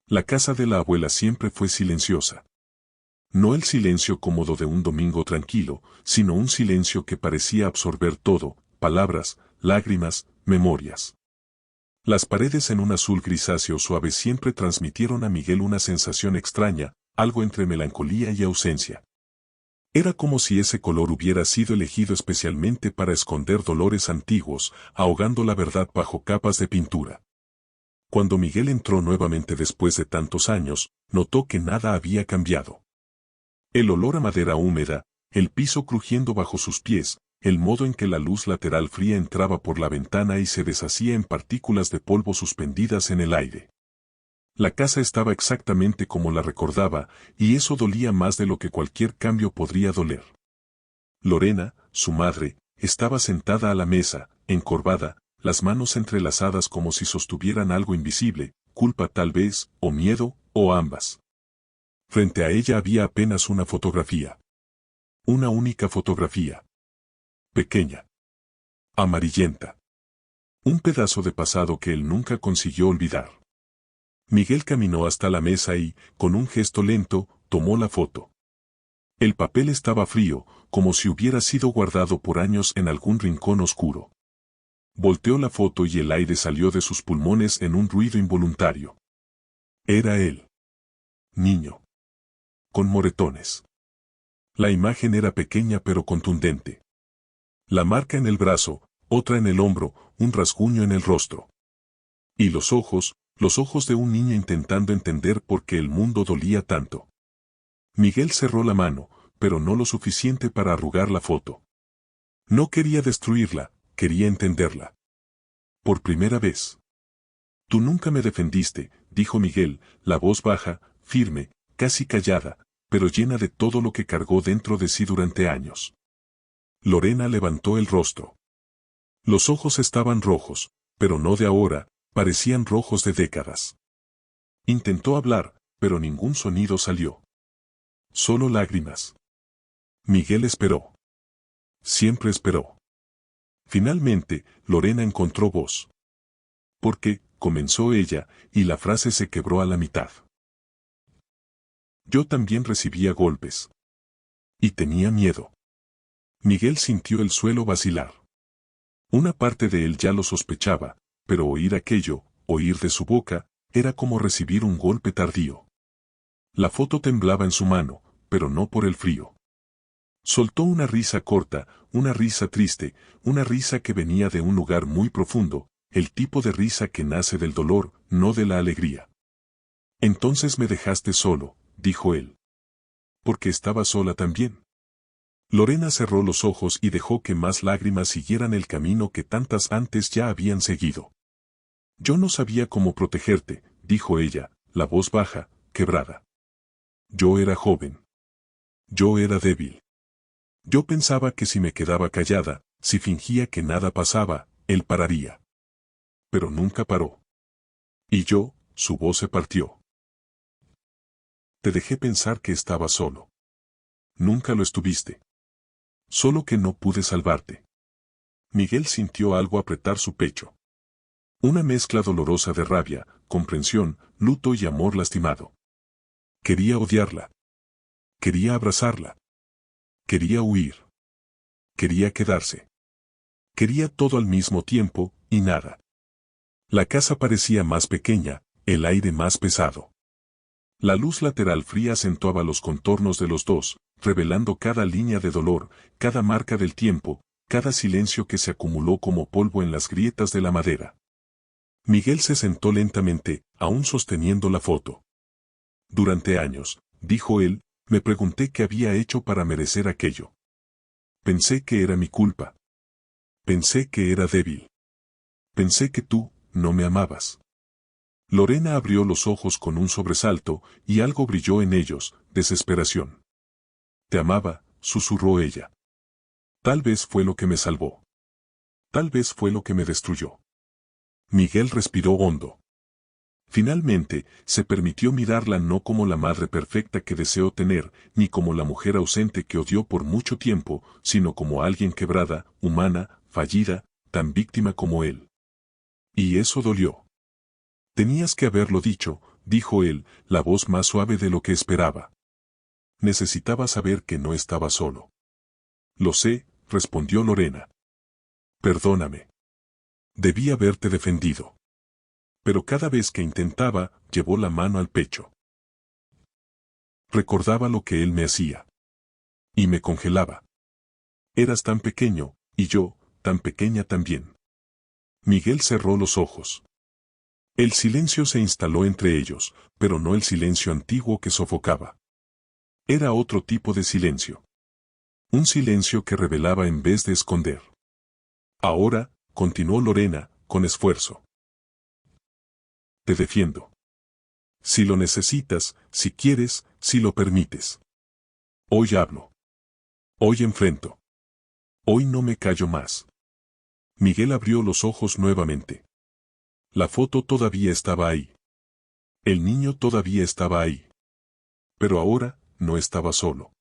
La casa de la abuela siempre fue silenciosa. No el silencio cómodo de un domingo tranquilo, sino un silencio que parecía absorber todo, palabras, lágrimas, memorias. Las paredes en un azul grisáceo suave siempre transmitieron a Miguel una sensación extraña, algo entre melancolía y ausencia. Era como si ese color hubiera sido elegido especialmente para esconder dolores antiguos, ahogando la verdad bajo capas de pintura. Cuando Miguel entró nuevamente después de tantos años, notó que nada había cambiado. El olor a madera húmeda, el piso crujiendo bajo sus pies, el modo en que la luz lateral fría entraba por la ventana y se deshacía en partículas de polvo suspendidas en el aire. La casa estaba exactamente como la recordaba, y eso dolía más de lo que cualquier cambio podría doler. Lorena, su madre, estaba sentada a la mesa, encorvada, las manos entrelazadas como si sostuvieran algo invisible, culpa tal vez, o miedo, o ambas. Frente a ella había apenas una fotografía. Una única fotografía. Pequeña. Amarillenta. Un pedazo de pasado que él nunca consiguió olvidar. Miguel caminó hasta la mesa y, con un gesto lento, tomó la foto. El papel estaba frío, como si hubiera sido guardado por años en algún rincón oscuro. Volteó la foto y el aire salió de sus pulmones en un ruido involuntario. Era él. Niño. Con moretones. La imagen era pequeña pero contundente. La marca en el brazo, otra en el hombro, un rasguño en el rostro. Y los ojos de un niño intentando entender por qué el mundo dolía tanto. Miguel cerró la mano, pero no lo suficiente para arrugar la foto. No quería destruirla, quería entenderla. Por primera vez. Tú nunca me defendiste, dijo Miguel, la voz baja, firme, casi callada, pero llena de todo lo que cargó dentro de sí durante años. Lorena levantó el rostro. Los ojos estaban rojos, pero no de ahora, parecían rojos de décadas. Intentó hablar, pero ningún sonido salió. Solo lágrimas. Miguel esperó. Siempre esperó. Finalmente, Lorena encontró voz. Porque, comenzó ella, y la frase se quebró a la mitad. Yo también recibía golpes. Y tenía miedo. Miguel sintió el suelo vacilar. Una parte de él ya lo sospechaba, pero oír aquello, oír de su boca, era como recibir un golpe tardío. La foto temblaba en su mano, pero no por el frío. Soltó una risa corta, una risa triste, una risa que venía de un lugar muy profundo, el tipo de risa que nace del dolor, no de la alegría. Entonces me dejaste solo, dijo él. Porque estaba sola también. Lorena cerró los ojos y dejó que más lágrimas siguieran el camino que tantas antes ya habían seguido. Yo no sabía cómo protegerte, dijo ella, la voz baja, quebrada. Yo era joven. Yo era débil. Yo pensaba que si me quedaba callada, si fingía que nada pasaba, él pararía. Pero nunca paró. Y yo, su voz se partió. Te dejé pensar que estaba solo. Nunca lo estuviste. Solo que no pude salvarte. Miguel sintió algo apretar su pecho. Una mezcla dolorosa de rabia, comprensión, luto y amor lastimado. Quería odiarla. Quería abrazarla. Quería huir. Quería quedarse. Quería todo al mismo tiempo, y nada. La casa parecía más pequeña, el aire más pesado. La luz lateral fría acentuaba los contornos de los dos, revelando cada línea de dolor, cada marca del tiempo, cada silencio que se acumuló como polvo en las grietas de la madera. Miguel se sentó lentamente, aún sosteniendo la foto. Durante años, dijo él, me pregunté qué había hecho para merecer aquello. Pensé que era mi culpa. Pensé que era débil. Pensé que tú, no me amabas. Lorena abrió los ojos con un sobresalto, y algo brilló en ellos, desesperación. Te amaba, susurró ella. Tal vez fue lo que me salvó. Tal vez fue lo que me destruyó. Miguel respiró hondo. Finalmente, se permitió mirarla no como la madre perfecta que deseó tener, ni como la mujer ausente que odió por mucho tiempo, sino como alguien quebrada, humana, fallida, tan víctima como él. Y eso dolió. Tenías que haberlo dicho, dijo él, la voz más suave de lo que esperaba. Necesitaba saber que no estaba solo. Lo sé, respondió Lorena. Perdóname. Debí haberte defendido. Pero cada vez que intentaba, llevó la mano al pecho. Recordaba lo que él me hacía. Y me congelaba. Eras tan pequeño, y yo, tan pequeña también. Miguel cerró los ojos. El silencio se instaló entre ellos, pero no el silencio antiguo que sofocaba. Era otro tipo de silencio. Un silencio que revelaba en vez de esconder. Ahora, continuó Lorena, con esfuerzo. Te defiendo. Si lo necesitas, si quieres, si lo permites. Hoy hablo. Hoy enfrento. Hoy no me callo más. Miguel abrió los ojos nuevamente. La foto todavía estaba ahí. El niño todavía estaba ahí. Pero ahora, no estaba solo.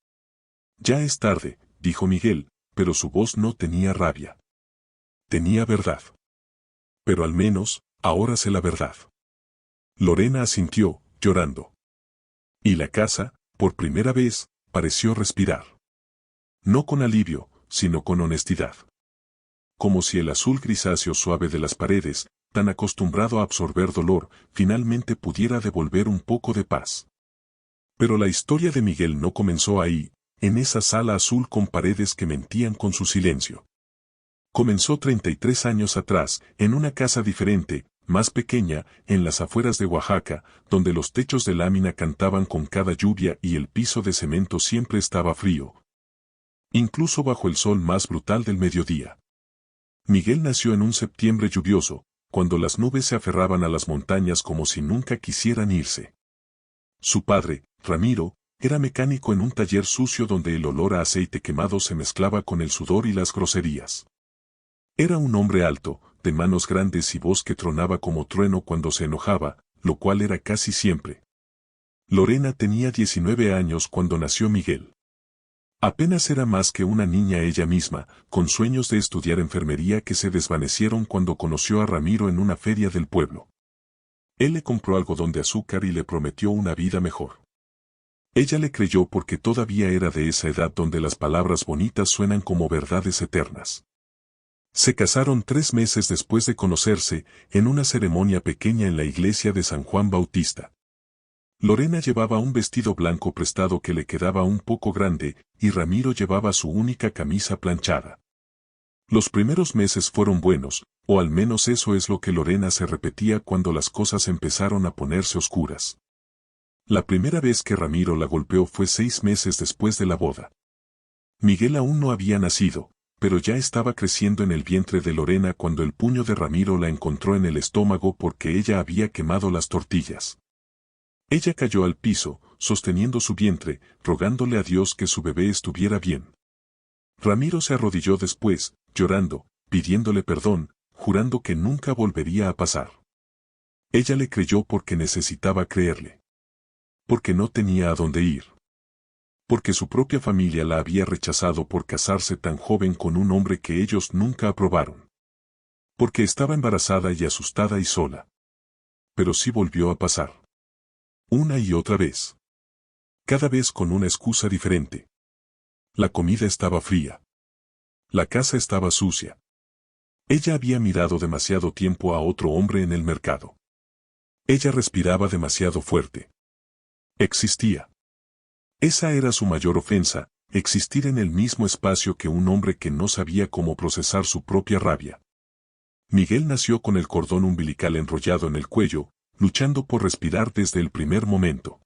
Ya es tarde, dijo Miguel, pero su voz no tenía rabia. Tenía verdad. Pero al menos, ahora sé la verdad. Lorena asintió, llorando. Y la casa, por primera vez, pareció respirar. No con alivio, sino con honestidad. Como si el azul grisáceo suave de las paredes, tan acostumbrado a absorber dolor, finalmente pudiera devolver un poco de paz. Pero la historia de Miguel no comenzó ahí, en esa sala azul con paredes que mentían con su silencio. Comenzó 33 años atrás, en una casa diferente, más pequeña, en las afueras de Oaxaca, donde los techos de lámina cantaban con cada lluvia y el piso de cemento siempre estaba frío. Incluso bajo el sol más brutal del mediodía. Miguel nació en un septiembre lluvioso, cuando las nubes se aferraban a las montañas como si nunca quisieran irse. Su padre, Ramiro, era mecánico en un taller sucio donde el olor a aceite quemado se mezclaba con el sudor y las groserías. Era un hombre alto, de manos grandes y voz que tronaba como trueno cuando se enojaba, lo cual era casi siempre. Lorena tenía 19 años cuando nació Miguel. Apenas era más que una niña ella misma, con sueños de estudiar enfermería que se desvanecieron cuando conoció a Ramiro en una feria del pueblo. Él le compró algodón de azúcar y le prometió una vida mejor. Ella le creyó porque todavía era de esa edad donde las palabras bonitas suenan como verdades eternas. Se casaron 3 meses después de conocerse, en una ceremonia pequeña en la iglesia de San Juan Bautista. Lorena llevaba un vestido blanco prestado que le quedaba un poco grande, y Ramiro llevaba su única camisa planchada. Los primeros meses fueron buenos, o al menos eso es lo que Lorena se repetía cuando las cosas empezaron a ponerse oscuras. La primera vez que Ramiro la golpeó fue 6 meses después de la boda. Miguel aún no había nacido, pero ya estaba creciendo en el vientre de Lorena cuando el puño de Ramiro la encontró en el estómago porque ella había quemado las tortillas. Ella cayó al piso, sosteniendo su vientre, rogándole a Dios que su bebé estuviera bien. Ramiro se arrodilló después, llorando, pidiéndole perdón, jurando que nunca volvería a pasar. Ella le creyó porque necesitaba creerle. Porque no tenía a dónde ir. Porque su propia familia la había rechazado por casarse tan joven con un hombre que ellos nunca aprobaron. Porque estaba embarazada y asustada y sola. Pero sí volvió a pasar. Una y otra vez. Cada vez con una excusa diferente. La comida estaba fría. La casa estaba sucia. Ella había mirado demasiado tiempo a otro hombre en el mercado. Ella respiraba demasiado fuerte. Existía. Esa era su mayor ofensa, existir en el mismo espacio que un hombre que no sabía cómo procesar su propia rabia. Miguel nació con el cordón umbilical enrollado en el cuello, luchando por respirar desde el primer momento.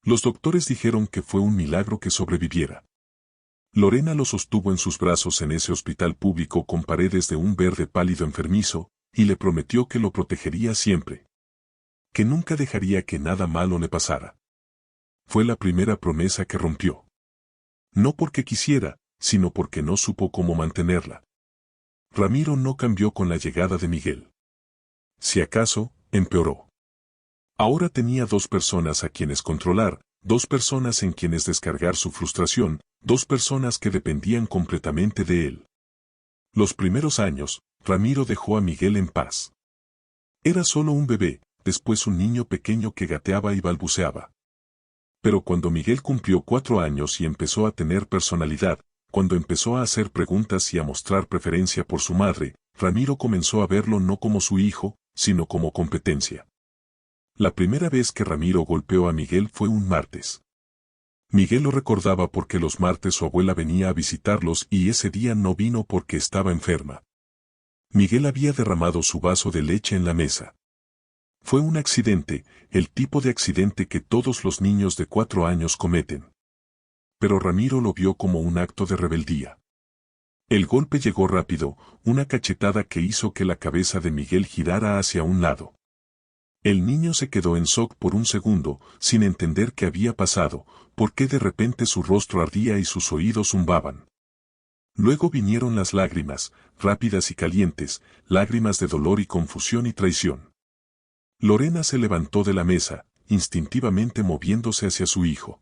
Los doctores dijeron que fue un milagro que sobreviviera. Lorena lo sostuvo en sus brazos en ese hospital público con paredes de un verde pálido enfermizo, y le prometió que lo protegería siempre. Que nunca dejaría que nada malo le pasara. Fue la primera promesa que rompió. No porque quisiera, sino porque no supo cómo mantenerla. Ramiro no cambió con la llegada de Miguel. Si acaso, empeoró. Ahora tenía 2 personas a quienes controlar, 2 personas en quienes descargar su frustración, 2 personas que dependían completamente de él. Los primeros años, Ramiro dejó a Miguel en paz. Era solo un bebé, después un niño pequeño que gateaba y balbuceaba. Pero cuando Miguel cumplió 4 años y empezó a tener personalidad, cuando empezó a hacer preguntas y a mostrar preferencia por su madre, Ramiro comenzó a verlo no como su hijo, sino como competencia. La primera vez que Ramiro golpeó a Miguel fue un martes. Miguel lo recordaba porque los martes su abuela venía a visitarlos y ese día no vino porque estaba enferma. Miguel había derramado su vaso de leche en la mesa. Fue un accidente, el tipo de accidente que todos los niños de 4 años cometen. Pero Ramiro lo vio como un acto de rebeldía. El golpe llegó rápido, una cachetada que hizo que la cabeza de Miguel girara hacia un lado. El niño se quedó en shock por un segundo, sin entender qué había pasado, porque de repente su rostro ardía y sus oídos zumbaban. Luego vinieron las lágrimas, rápidas y calientes, lágrimas de dolor y confusión y traición. Lorena se levantó de la mesa, instintivamente moviéndose hacia su hijo.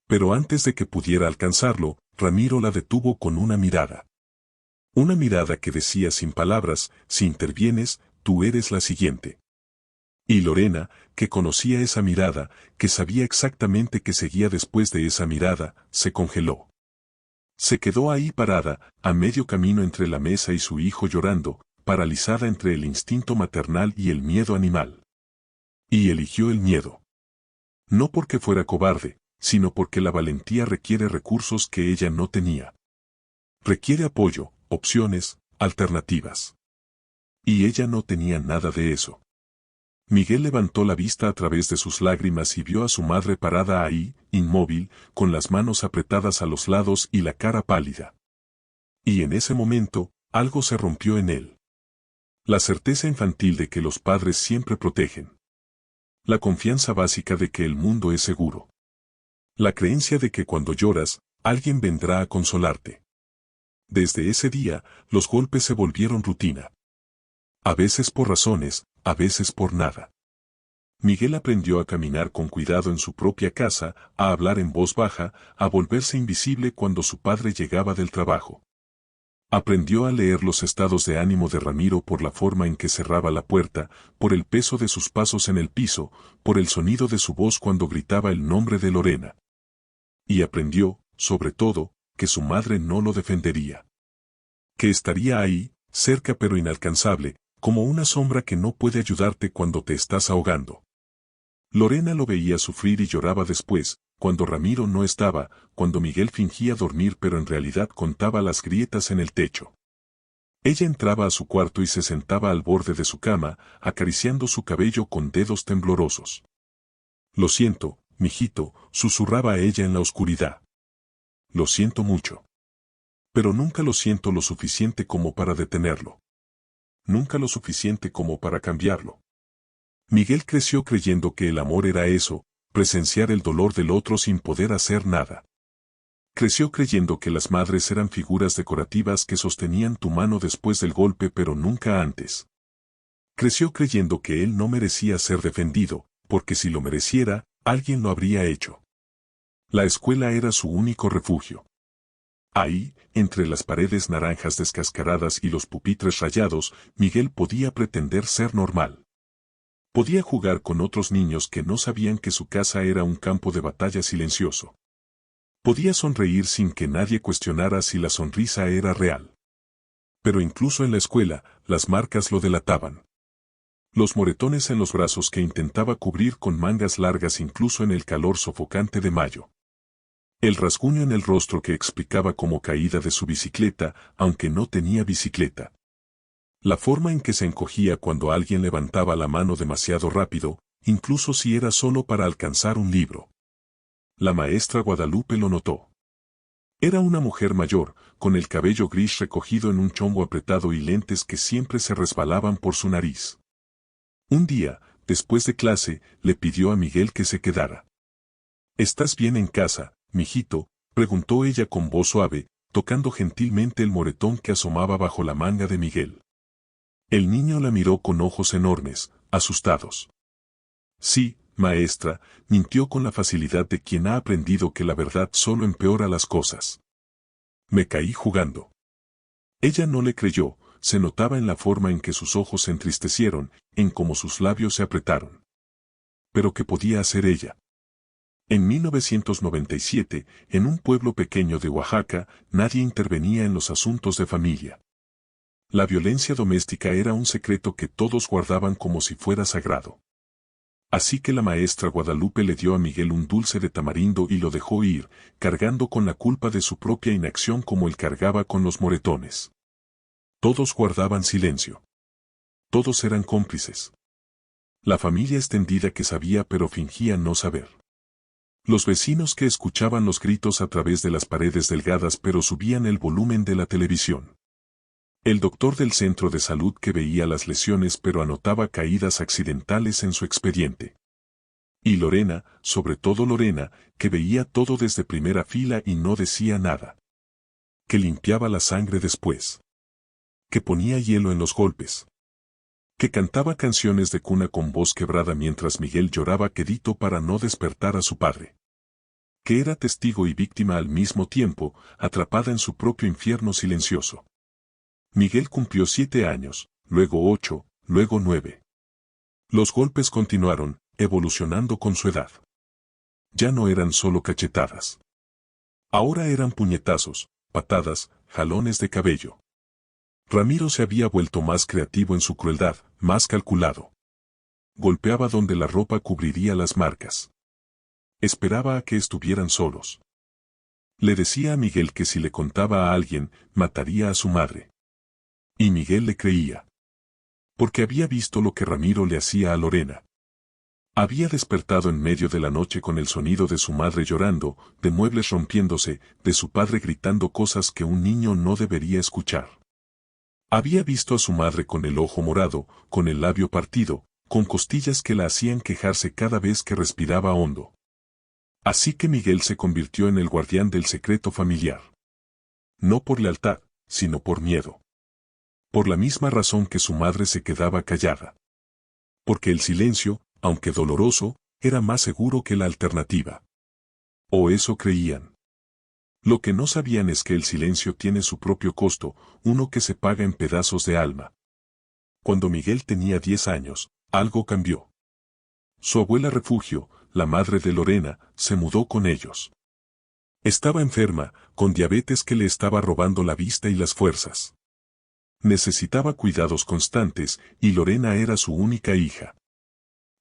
Pero antes de que pudiera alcanzarlo, Ramiro la detuvo con una mirada. Una mirada que decía sin palabras: si intervienes, tú eres la siguiente. Y Lorena, que conocía esa mirada, que sabía exactamente qué seguía después de esa mirada, se congeló. Se quedó ahí parada, a medio camino entre la mesa y su hijo llorando, paralizada entre el instinto maternal y el miedo animal. Y eligió el miedo. No porque fuera cobarde, sino porque la valentía requiere recursos que ella no tenía. Requiere apoyo, opciones, alternativas. Y ella no tenía nada de eso. Miguel levantó la vista a través de sus lágrimas y vio a su madre parada ahí, inmóvil, con las manos apretadas a los lados y la cara pálida. Y en ese momento, algo se rompió en él. La certeza infantil de que los padres siempre protegen. La confianza básica de que el mundo es seguro. La creencia de que cuando lloras, alguien vendrá a consolarte. Desde ese día, los golpes se volvieron rutina. A veces por razones, a veces por nada. Miguel aprendió a caminar con cuidado en su propia casa, a hablar en voz baja, a volverse invisible cuando su padre llegaba del trabajo. Aprendió a leer los estados de ánimo de Ramiro por la forma en que cerraba la puerta, por el peso de sus pasos en el piso, por el sonido de su voz cuando gritaba el nombre de Lorena. Y aprendió, sobre todo, que su madre no lo defendería. Que estaría ahí, cerca pero inalcanzable, como una sombra que no puede ayudarte cuando te estás ahogando. Lorena lo veía sufrir y lloraba después, cuando Ramiro no estaba, cuando Miguel fingía dormir pero en realidad contaba las grietas en el techo. Ella entraba a su cuarto y se sentaba al borde de su cama, acariciando su cabello con dedos temblorosos. Lo siento, mijito, susurraba ella en la oscuridad. Lo siento mucho. Pero nunca lo siento lo suficiente como para detenerlo. Nunca lo suficiente como para cambiarlo. Miguel creció creyendo que el amor era eso, presenciar el dolor del otro sin poder hacer nada. Creció creyendo que las madres eran figuras decorativas que sostenían tu mano después del golpe pero nunca antes. Creció creyendo que él no merecía ser defendido, porque si lo mereciera, alguien lo habría hecho. La escuela era su único refugio. Ahí, entre las paredes naranjas descascaradas y los pupitres rayados, Miguel podía pretender ser normal. Podía jugar con otros niños que no sabían que su casa era un campo de batalla silencioso. Podía sonreír sin que nadie cuestionara si la sonrisa era real. Pero incluso en la escuela, las marcas lo delataban. Los moretones en los brazos que intentaba cubrir con mangas largas incluso en el calor sofocante de mayo. El rasguño en el rostro que explicaba como caída de su bicicleta, aunque no tenía bicicleta. La forma en que se encogía cuando alguien levantaba la mano demasiado rápido, incluso si era solo para alcanzar un libro. La maestra Guadalupe lo notó. Era una mujer mayor, con el cabello gris recogido en un chombo apretado y lentes que siempre se resbalaban por su nariz. Un día, después de clase, le pidió a Miguel que se quedara. ¿Estás bien en casa, mijito?, preguntó ella con voz suave, tocando gentilmente el moretón que asomaba bajo la manga de Miguel. El niño la miró con ojos enormes, asustados. Sí, maestra, mintió con la facilidad de quien ha aprendido que la verdad solo empeora las cosas. Me caí jugando. Ella no le creyó, se notaba en la forma en que sus ojos se entristecieron, en cómo sus labios se apretaron. ¿Pero qué podía hacer ella? En 1997, en un pueblo pequeño de Oaxaca, nadie intervenía en los asuntos de familia. La violencia doméstica era un secreto que todos guardaban como si fuera sagrado. Así que la maestra Guadalupe le dio a Miguel un dulce de tamarindo y lo dejó ir, cargando con la culpa de su propia inacción como él cargaba con los moretones. Todos guardaban silencio. Todos eran cómplices. La familia extendida que sabía pero fingía no saber. Los vecinos que escuchaban los gritos a través de las paredes delgadas pero subían el volumen de la televisión. El doctor del centro de salud que veía las lesiones pero anotaba caídas accidentales en su expediente. Y Lorena, sobre todo Lorena, que veía todo desde primera fila y no decía nada. Que limpiaba la sangre después. Que ponía hielo en los golpes. Que cantaba canciones de cuna con voz quebrada mientras Miguel lloraba quedito para no despertar a su padre. Que era testigo y víctima al mismo tiempo, atrapada en su propio infierno silencioso. Miguel cumplió 7 años, luego 8, luego 9. Los golpes continuaron, evolucionando con su edad. Ya no eran solo cachetadas. Ahora eran puñetazos, patadas, jalones de cabello. Ramiro se había vuelto más creativo en su crueldad, más calculado. Golpeaba donde la ropa cubriría las marcas. Esperaba a que estuvieran solos. Le decía a Miguel que si le contaba a alguien, mataría a su madre. Y Miguel le creía. Porque había visto lo que Ramiro le hacía a Lorena. Había despertado en medio de la noche con el sonido de su madre llorando, de muebles rompiéndose, de su padre gritando cosas que un niño no debería escuchar. Había visto a su madre con el ojo morado, con el labio partido, con costillas que la hacían quejarse cada vez que respiraba hondo. Así que Miguel se convirtió en el guardián del secreto familiar. No por lealtad, sino por miedo. Por la misma razón que su madre se quedaba callada. Porque el silencio, aunque doloroso, era más seguro que la alternativa. O eso creían. Lo que no sabían es que el silencio tiene su propio costo, uno que se paga en pedazos de alma. Cuando Miguel tenía 10 años, algo cambió. Su abuela Refugio, la madre de Lorena, se mudó con ellos. Estaba enferma, con diabetes que le estaba robando la vista y las fuerzas. Necesitaba cuidados constantes, y Lorena era su única hija.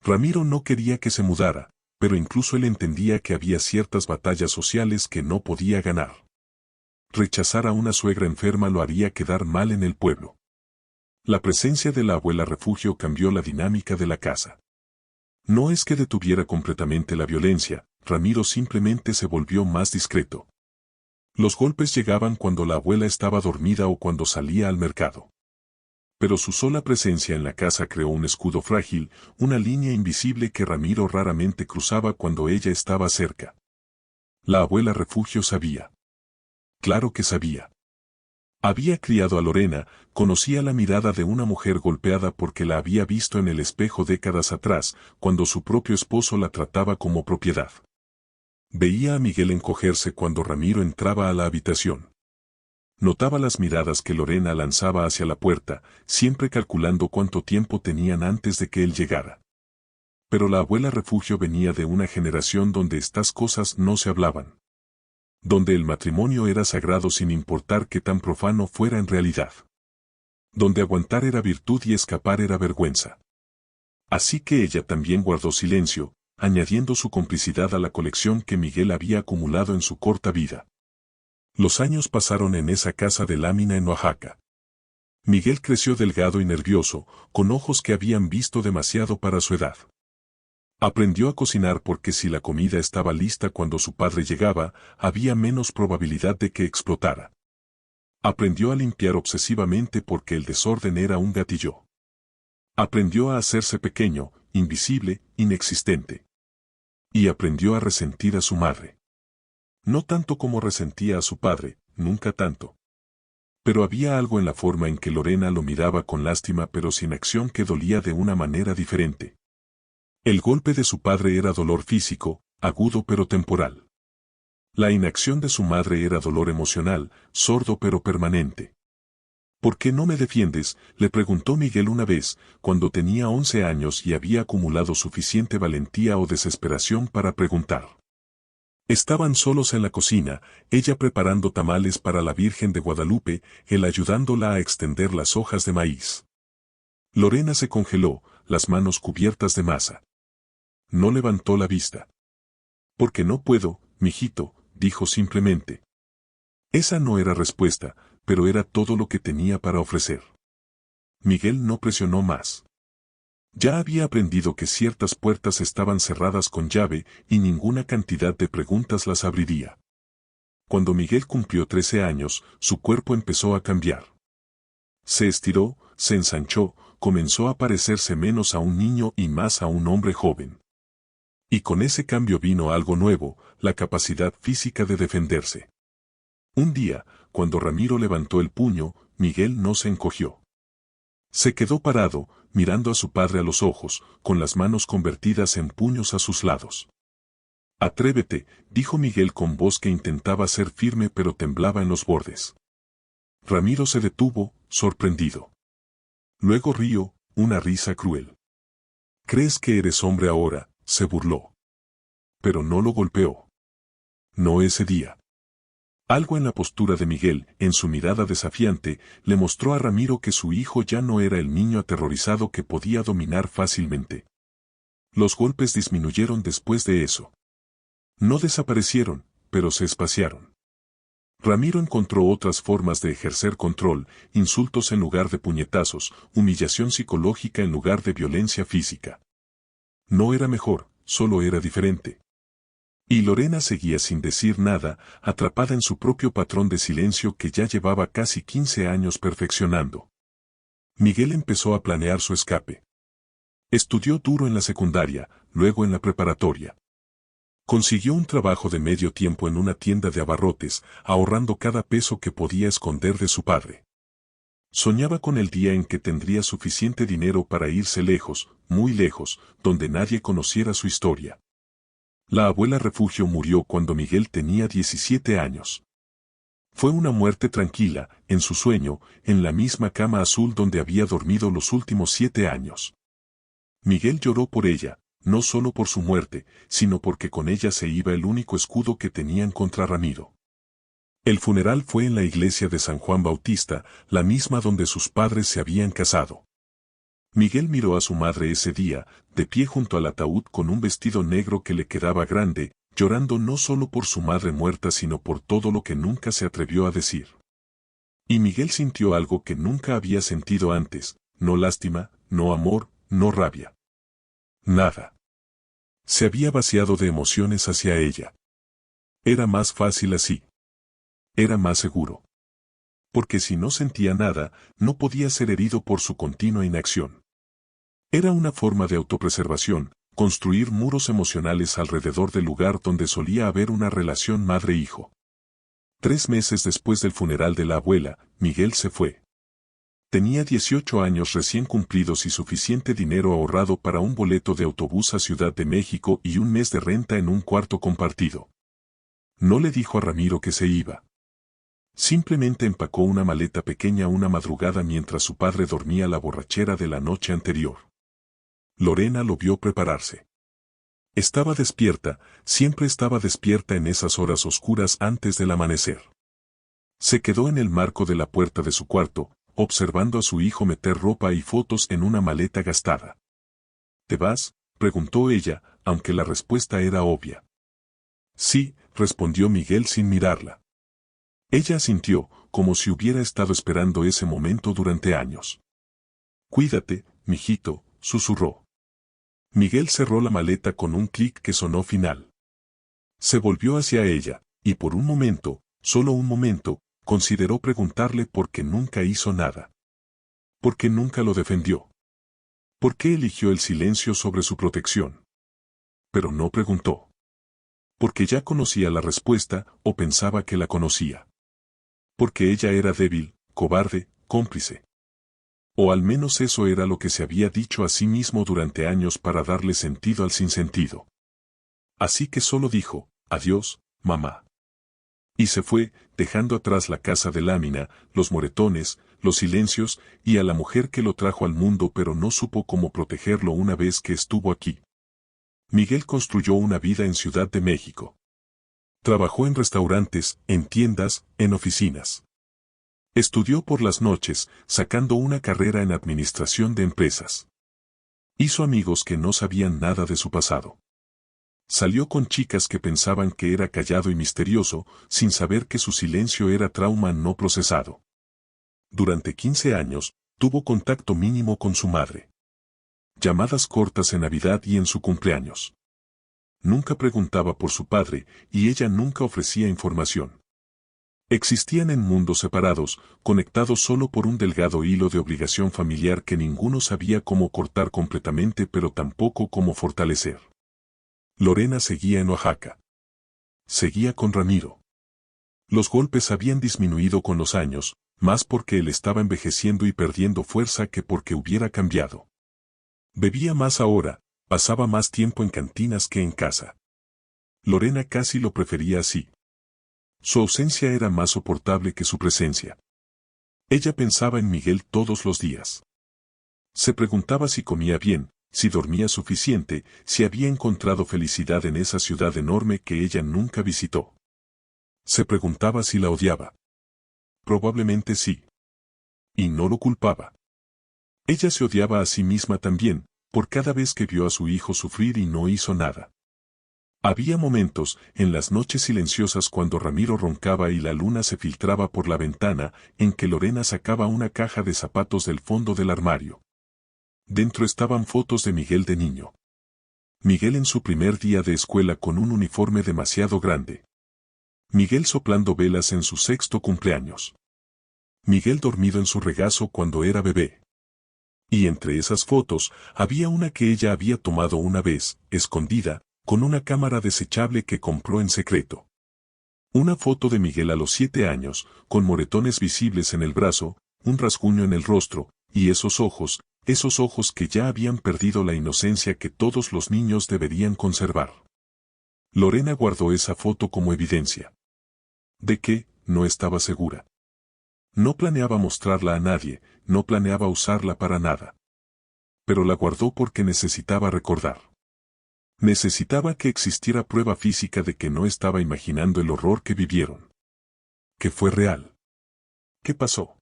Ramiro no quería que se mudara, pero incluso él entendía que había ciertas batallas sociales que no podía ganar. Rechazar a una suegra enferma lo haría quedar mal en el pueblo. La presencia de la abuela Refugio cambió la dinámica de la casa. No es que detuviera completamente la violencia, Ramiro simplemente se volvió más discreto. Los golpes llegaban cuando la abuela estaba dormida o cuando salía al mercado. Pero su sola presencia en la casa creó un escudo frágil, una línea invisible que Ramiro raramente cruzaba cuando ella estaba cerca. La abuela Refugio sabía. Claro que sabía. Había criado a Lorena, conocía la mirada de una mujer golpeada porque la había visto en el espejo décadas atrás, cuando su propio esposo la trataba como propiedad. Veía a Miguel encogerse cuando Ramiro entraba a la habitación. Notaba las miradas que Lorena lanzaba hacia la puerta, siempre calculando cuánto tiempo tenían antes de que él llegara. Pero la abuela Refugio venía de una generación donde estas cosas no se hablaban. Donde el matrimonio era sagrado sin importar qué tan profano fuera en realidad. Donde aguantar era virtud y escapar era vergüenza. Así que ella también guardó silencio, añadiendo su complicidad a la colección que Miguel había acumulado en su corta vida. Los años pasaron en esa casa de lámina en Oaxaca. Miguel creció delgado y nervioso, con ojos que habían visto demasiado para su edad. Aprendió a cocinar porque si la comida estaba lista cuando su padre llegaba, había menos probabilidad de que explotara. Aprendió a limpiar obsesivamente porque el desorden era un gatillo. Aprendió a hacerse pequeño, invisible, inexistente. Y aprendió a resentir a su madre. No tanto como resentía a su padre, nunca tanto. Pero había algo en la forma en que Lorena lo miraba con lástima pero sin acción que dolía de una manera diferente. El golpe de su padre era dolor físico, agudo pero temporal. La inacción de su madre era dolor emocional, sordo pero permanente. ¿Por qué no me defiendes?, le preguntó Miguel una vez, cuando tenía 11 años y había acumulado suficiente valentía o desesperación para preguntar. Estaban solos en la cocina, ella preparando tamales para la Virgen de Guadalupe, él ayudándola a extender las hojas de maíz. Lorena se congeló, las manos cubiertas de masa. No levantó la vista. «Porque no puedo, mijito», dijo simplemente. Esa no era respuesta, pero era todo lo que tenía para ofrecer. Miguel no presionó más. Ya había aprendido que ciertas puertas estaban cerradas con llave y ninguna cantidad de preguntas las abriría. Cuando Miguel cumplió 13 años, su cuerpo empezó a cambiar. Se estiró, se ensanchó, comenzó a parecerse menos a un niño y más a un hombre joven. Y con ese cambio vino algo nuevo, la capacidad física de defenderse. Un día, cuando Ramiro levantó el puño, Miguel no se encogió. Se quedó parado, mirando a su padre a los ojos, con las manos convertidas en puños a sus lados. «Atrévete», dijo Miguel con voz que intentaba ser firme pero temblaba en los bordes. Ramiro se detuvo, sorprendido. Luego rió, una risa cruel. «¿Crees que eres hombre ahora?», se burló. Pero no lo golpeó. No ese día. Algo en la postura de Miguel, en su mirada desafiante, le mostró a Ramiro que su hijo ya no era el niño aterrorizado que podía dominar fácilmente. Los golpes disminuyeron después de eso. No desaparecieron, pero se espaciaron. Ramiro encontró otras formas de ejercer control, insultos en lugar de puñetazos, humillación psicológica en lugar de violencia física. No era mejor, solo era diferente. Y Lorena seguía sin decir nada, atrapada en su propio patrón de silencio que ya llevaba casi 15 años perfeccionando. Miguel empezó a planear su escape. Estudió duro en la secundaria, luego en la preparatoria. Consiguió un trabajo de medio tiempo en una tienda de abarrotes, ahorrando cada peso que podía esconder de su padre. Soñaba con el día en que tendría suficiente dinero para irse lejos, muy lejos, donde nadie conociera su historia. La abuela Refugio murió cuando Miguel tenía 17 años. Fue una muerte tranquila, en su sueño, en la misma cama azul donde había dormido los últimos 7 años. Miguel lloró por ella, no solo por su muerte, sino porque con ella se iba el único escudo que tenían contra Ramiro. El funeral fue en la iglesia de San Juan Bautista, la misma donde sus padres se habían casado. Miguel miró a su madre ese día, de pie junto al ataúd con un vestido negro que le quedaba grande, llorando no solo por su madre muerta sino por todo lo que nunca se atrevió a decir. Y Miguel sintió algo que nunca había sentido antes, no lástima, no amor, no rabia. Nada. Se había vaciado de emociones hacia ella. Era más fácil así. Era más seguro. Porque si no sentía nada, no podía ser herido por su continua inacción. Era una forma de autopreservación, construir muros emocionales alrededor del lugar donde solía haber una relación madre-hijo. 3 meses después del funeral de la abuela, Miguel se fue. Tenía 18 años recién cumplidos y suficiente dinero ahorrado para un boleto de autobús a Ciudad de México y un mes de renta en un cuarto compartido. No le dijo a Ramiro que se iba. Simplemente empacó una maleta pequeña una madrugada mientras su padre dormía la borrachera de la noche anterior. Lorena lo vio prepararse. Estaba despierta, siempre estaba despierta en esas horas oscuras antes del amanecer. Se quedó en el marco de la puerta de su cuarto, observando a su hijo meter ropa y fotos en una maleta gastada. ¿Te vas?, preguntó ella, aunque la respuesta era obvia. Sí, respondió Miguel sin mirarla. Ella asintió, como si hubiera estado esperando ese momento durante años. Cuídate, mijito, susurró. Miguel cerró la maleta con un clic que sonó final. Se volvió hacia ella, y por un momento, solo un momento, consideró preguntarle por qué nunca hizo nada. ¿Por qué nunca lo defendió? ¿Por qué eligió el silencio sobre su protección? Pero no preguntó. Porque ya conocía la respuesta, o pensaba que la conocía. Porque ella era débil, cobarde, cómplice. O al menos eso era lo que se había dicho a sí mismo durante años para darle sentido al sinsentido. Así que solo dijo, adiós, mamá. Y se fue, dejando atrás la casa de lámina, los moretones, los silencios, y a la mujer que lo trajo al mundo pero no supo cómo protegerlo una vez que estuvo aquí. Miguel construyó una vida en Ciudad de México. Trabajó en restaurantes, en tiendas, en oficinas. Estudió por las noches, sacando una carrera en administración de empresas. Hizo amigos que no sabían nada de su pasado. Salió con chicas que pensaban que era callado y misterioso, sin saber que su silencio era trauma no procesado. Durante 15 años, tuvo contacto mínimo con su madre. Llamadas cortas en Navidad y en su cumpleaños. Nunca preguntaba por su padre, y ella nunca ofrecía información. Existían en mundos separados, conectados solo por un delgado hilo de obligación familiar que ninguno sabía cómo cortar completamente pero tampoco cómo fortalecer. Lorena seguía en Oaxaca. Seguía con Ramiro. Los golpes habían disminuido con los años, más porque él estaba envejeciendo y perdiendo fuerza que porque hubiera cambiado. Bebía más ahora, pasaba más tiempo en cantinas que en casa. Lorena casi lo prefería así. Su ausencia era más soportable que su presencia. Ella pensaba en Miguel todos los días. Se preguntaba si comía bien, si dormía suficiente, si había encontrado felicidad en esa ciudad enorme que ella nunca visitó. Se preguntaba si la odiaba. Probablemente sí. Y no lo culpaba. Ella se odiaba a sí misma también, por cada vez que vio a su hijo sufrir y no hizo nada. Había momentos, en las noches silenciosas cuando Ramiro roncaba y la luna se filtraba por la ventana, en que Lorena sacaba una caja de zapatos del fondo del armario. Dentro estaban fotos de Miguel de niño. Miguel en su primer día de escuela con un uniforme demasiado grande. Miguel soplando velas en su 6º cumpleaños. Miguel dormido en su regazo cuando era bebé. Y entre esas fotos, había una que ella había tomado una vez, escondida, con una cámara desechable que compró en secreto. Una foto de Miguel a los 7 años, con moretones visibles en el brazo, un rasguño en el rostro, y esos ojos que ya habían perdido la inocencia que todos los niños deberían conservar. Lorena guardó esa foto como evidencia. ¿De qué? No estaba segura. No planeaba mostrarla a nadie, no planeaba usarla para nada. Pero la guardó porque necesitaba recordar. Necesitaba que existiera prueba física de que no estaba imaginando el horror que vivieron. Que fue real. ¿Qué pasó?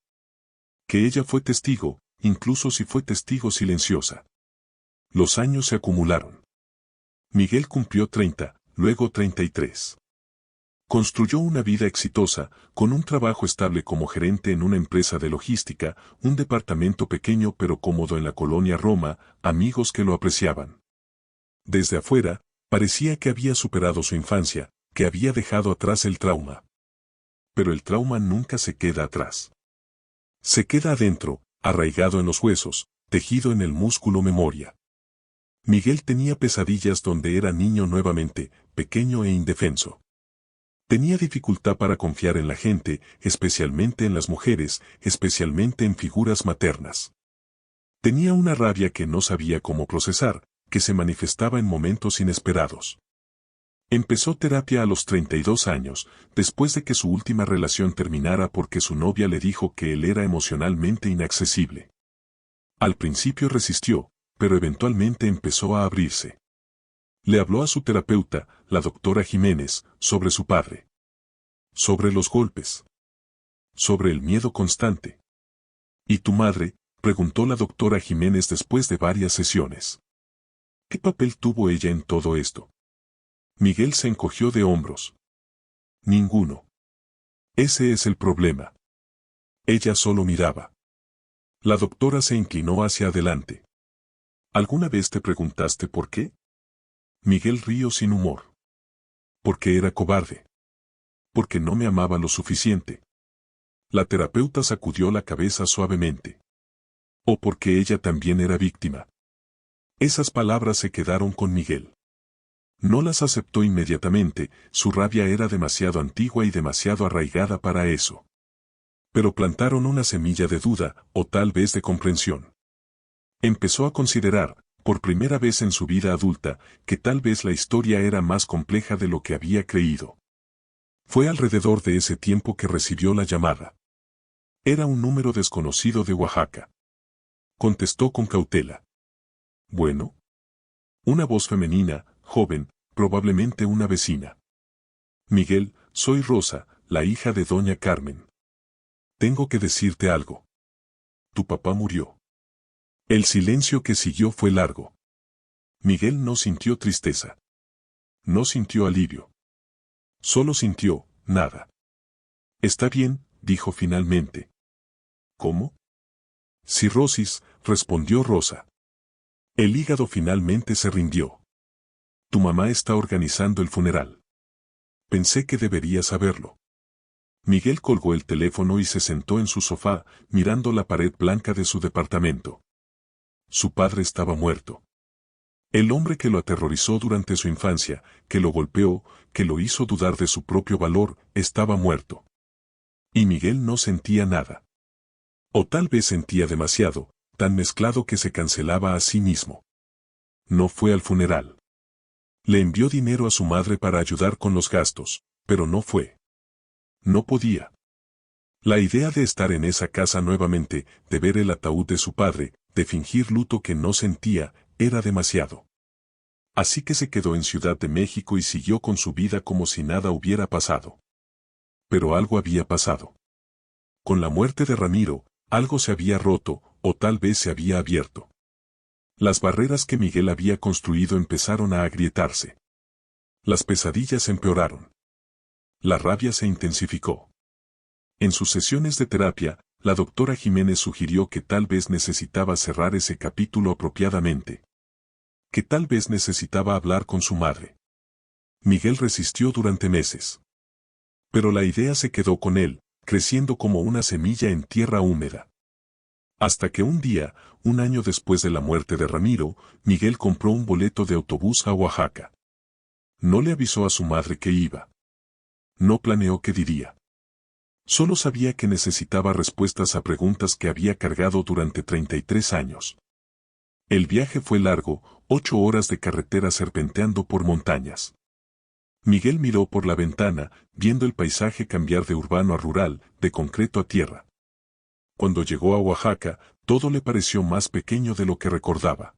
Que ella fue testigo, incluso si fue testigo silenciosa. Los años se acumularon. Miguel cumplió 30, luego 33. Construyó una vida exitosa, con un trabajo estable como gerente en una empresa de logística, un departamento pequeño pero cómodo en la colonia Roma, amigos que lo apreciaban. Desde afuera, parecía que había superado su infancia, que había dejado atrás el trauma. Pero el trauma nunca se queda atrás. Se queda adentro, arraigado en los huesos, tejido en el músculo memoria. Miguel tenía pesadillas donde era niño nuevamente, pequeño e indefenso. Tenía dificultad para confiar en la gente, especialmente en las mujeres, especialmente en figuras maternas. Tenía una rabia que no sabía cómo procesar, que se manifestaba en momentos inesperados. Empezó terapia a los 32 años, después de que su última relación terminara porque su novia le dijo que él era emocionalmente inaccesible. Al principio resistió, pero eventualmente empezó a abrirse. Le habló a su terapeuta, la doctora Jiménez, sobre su padre. Sobre los golpes. Sobre el miedo constante. ¿Y tu madre?, preguntó la doctora Jiménez después de varias sesiones. ¿Qué papel tuvo ella en todo esto? Miguel se encogió de hombros. Ninguno. Ese es el problema. Ella solo miraba. La doctora se inclinó hacia adelante. ¿Alguna vez te preguntaste por qué? Miguel rió sin humor. Porque era cobarde. Porque no me amaba lo suficiente. La terapeuta sacudió la cabeza suavemente. O porque ella también era víctima. Esas palabras se quedaron con Miguel. No las aceptó inmediatamente, su rabia era demasiado antigua y demasiado arraigada para eso. Pero plantaron una semilla de duda, o tal vez de comprensión. Empezó a considerar, por primera vez en su vida adulta, que tal vez la historia era más compleja de lo que había creído. Fue alrededor de ese tiempo que recibió la llamada. Era un número desconocido de Oaxaca. Contestó con cautela. Bueno. Una voz femenina, joven, probablemente una vecina. Miguel, soy Rosa, la hija de doña Carmen. Tengo que decirte algo. Tu papá murió. El silencio que siguió fue largo. Miguel no sintió tristeza. No sintió alivio. Solo sintió, nada. Está bien, dijo finalmente. ¿Cómo? Cirrosis, respondió Rosa. El hígado finalmente se rindió. Tu mamá está organizando el funeral. Pensé que debería saberlo. Miguel colgó el teléfono y se sentó en su sofá, mirando la pared blanca de su departamento. Su padre estaba muerto. El hombre que lo aterrorizó durante su infancia, que lo golpeó, que lo hizo dudar de su propio valor, estaba muerto. Y Miguel no sentía nada. O tal vez sentía demasiado, tan mezclado que se cancelaba a sí mismo. No fue al funeral. Le envió dinero a su madre para ayudar con los gastos, pero no fue. No podía. La idea de estar en esa casa nuevamente, de ver el ataúd de su padre, de fingir luto que no sentía, era demasiado. Así que se quedó en Ciudad de México y siguió con su vida como si nada hubiera pasado. Pero algo había pasado. Con la muerte de Ramiro, algo se había roto, o tal vez se había abierto. Las barreras que Miguel había construido empezaron a agrietarse. Las pesadillas empeoraron. La rabia se intensificó. En sus sesiones de terapia, la doctora Jiménez sugirió que tal vez necesitaba cerrar ese capítulo apropiadamente. Que tal vez necesitaba hablar con su madre. Miguel resistió durante meses. Pero la idea se quedó con él, creciendo como una semilla en tierra húmeda. Hasta que un día, un año después de la muerte de Ramiro, Miguel compró un boleto de autobús a Oaxaca. No le avisó a su madre que iba. No planeó qué diría. Solo sabía que necesitaba respuestas a preguntas que había cargado durante 33 años. El viaje fue largo, 8 horas de carretera serpenteando por montañas. Miguel miró por la ventana, viendo el paisaje cambiar de urbano a rural, de concreto a tierra. Cuando llegó a Oaxaca, todo le pareció más pequeño de lo que recordaba.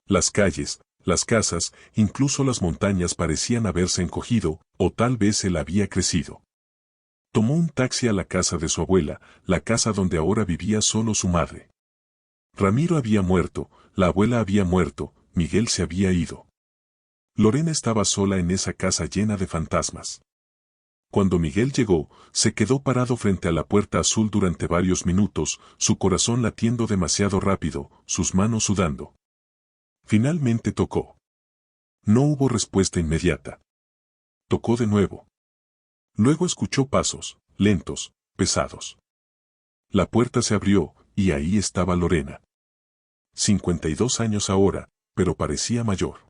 Las calles, las casas, incluso las montañas parecían haberse encogido, o tal vez él había crecido. Tomó un taxi a la casa de su abuela, la casa donde ahora vivía solo su madre. Ramiro había muerto, la abuela había muerto, Miguel se había ido. Lorena estaba sola en esa casa llena de fantasmas. Cuando Miguel llegó, se quedó parado frente a la puerta azul durante varios minutos, su corazón latiendo demasiado rápido, sus manos sudando. Finalmente tocó. No hubo respuesta inmediata. Tocó de nuevo. Luego escuchó pasos, lentos, pesados. La puerta se abrió, y ahí estaba Lorena. 52 años ahora, pero parecía mayor.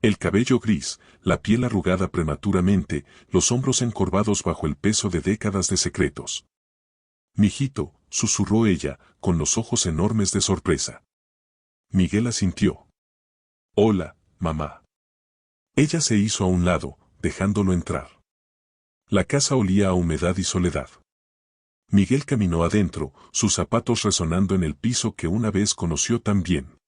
El cabello gris, la piel arrugada prematuramente, los hombros encorvados bajo el peso de décadas de secretos. «Mijito», susurró ella, con los ojos enormes de sorpresa. Miguel asintió. «Hola, mamá». Ella se hizo a un lado, dejándolo entrar. La casa olía a humedad y soledad. Miguel caminó adentro, sus zapatos resonando en el piso que una vez conoció tan bien.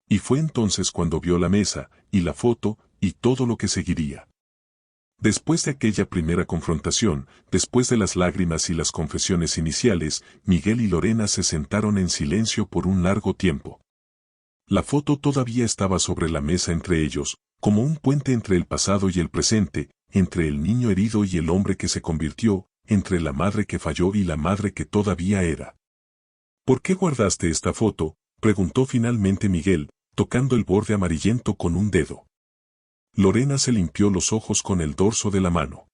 Y fue entonces cuando vio la mesa, y la foto, y todo lo que seguiría. Después de aquella primera confrontación, después de las lágrimas y las confesiones iniciales, Miguel y Lorena se sentaron en silencio por un largo tiempo. La foto todavía estaba sobre la mesa entre ellos, como un puente entre el pasado y el presente, entre el niño herido y el hombre que se convirtió, entre la madre que falló y la madre que todavía era. «¿Por qué guardaste esta foto?», preguntó finalmente Miguel, tocando el borde amarillento con un dedo. Lorena se limpió los ojos con el dorso de la mano.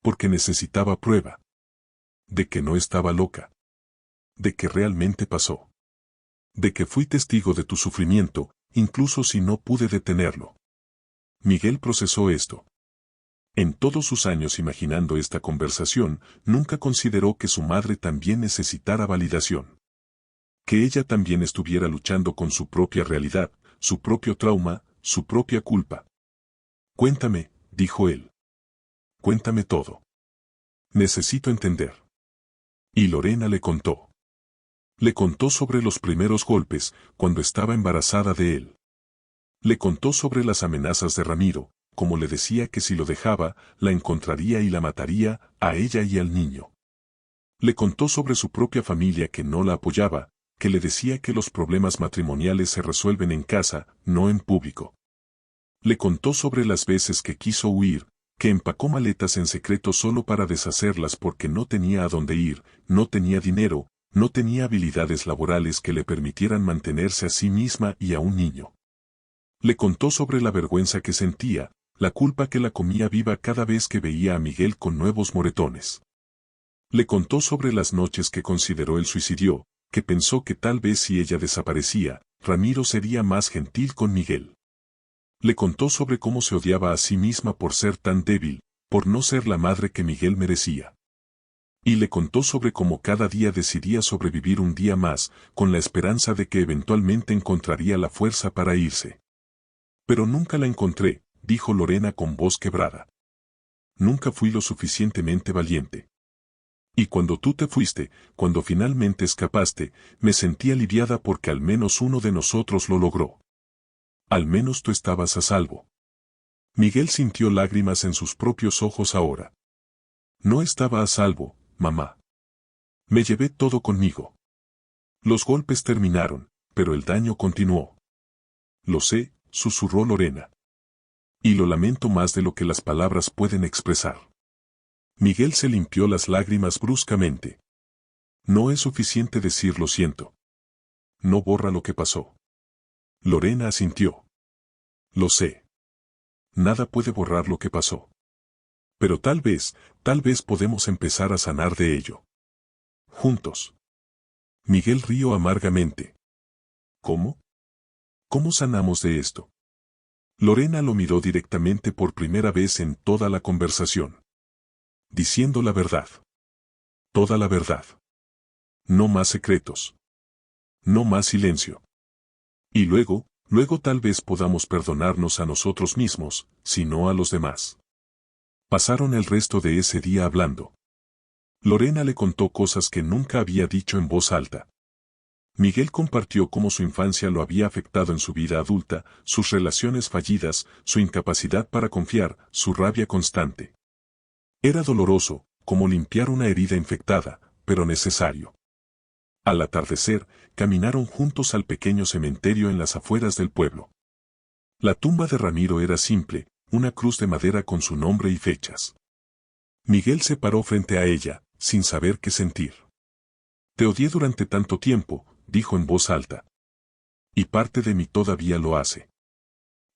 Porque necesitaba prueba. De que no estaba loca. De que realmente pasó. De que fui testigo de tu sufrimiento, incluso si no pude detenerlo. Miguel procesó esto. En todos sus años imaginando esta conversación, nunca consideró que su madre también necesitara validación. Que ella también estuviera luchando con su propia realidad, su propio trauma, su propia culpa. «Cuéntame», dijo él. «Cuéntame todo. Necesito entender». Y Lorena le contó. Le contó sobre los primeros golpes, cuando estaba embarazada de él. Le contó sobre las amenazas de Ramiro, como le decía que si lo dejaba, la encontraría y la mataría, a ella y al niño. Le contó sobre su propia familia que no la apoyaba, que le decía que los problemas matrimoniales se resuelven en casa, no en público. Le contó sobre las veces que quiso huir, que empacó maletas en secreto solo para deshacerlas porque no tenía a dónde ir, no tenía dinero, no tenía habilidades laborales que le permitieran mantenerse a sí misma y a un niño. Le contó sobre la vergüenza que sentía, la culpa que la comía viva cada vez que veía a Miguel con nuevos moretones. Le contó sobre las noches que consideró el suicidio, que pensó que tal vez si ella desaparecía, Ramiro sería más gentil con Miguel. Le contó sobre cómo se odiaba a sí misma por ser tan débil, por no ser la madre que Miguel merecía. Y le contó sobre cómo cada día decidía sobrevivir un día más, con la esperanza de que eventualmente encontraría la fuerza para irse. Pero nunca la encontré, dijo Lorena con voz quebrada. Nunca fui lo suficientemente valiente. Y cuando tú te fuiste, cuando finalmente escapaste, me sentí aliviada porque al menos uno de nosotros lo logró. Al menos tú estabas a salvo. Miguel sintió lágrimas en sus propios ojos ahora. No estaba a salvo, mamá. Me llevé todo conmigo. Los golpes terminaron, pero el daño continuó. Lo sé, susurró Lorena. Y lo lamento más de lo que las palabras pueden expresar. Miguel se limpió las lágrimas bruscamente. No es suficiente decir lo siento. No borra lo que pasó. Lorena asintió. Lo sé. Nada puede borrar lo que pasó. Pero tal vez podemos empezar a sanar de ello. Juntos. Miguel rió amargamente. ¿Cómo? ¿Cómo sanamos de esto? Lorena lo miró directamente por primera vez en toda la conversación. Diciendo la verdad. Toda la verdad. No más secretos. No más silencio. Y luego tal vez podamos perdonarnos a nosotros mismos, si no a los demás. Pasaron el resto de ese día hablando. Lorena le contó cosas que nunca había dicho en voz alta. Miguel compartió cómo su infancia lo había afectado en su vida adulta, sus relaciones fallidas, su incapacidad para confiar, su rabia constante. Era doloroso, como limpiar una herida infectada, pero necesario. Al atardecer, caminaron juntos al pequeño cementerio en las afueras del pueblo. La tumba de Ramiro era simple, una cruz de madera con su nombre y fechas. Miguel se paró frente a ella, sin saber qué sentir. Te odié durante tanto tiempo, dijo en voz alta. Y parte de mí todavía lo hace.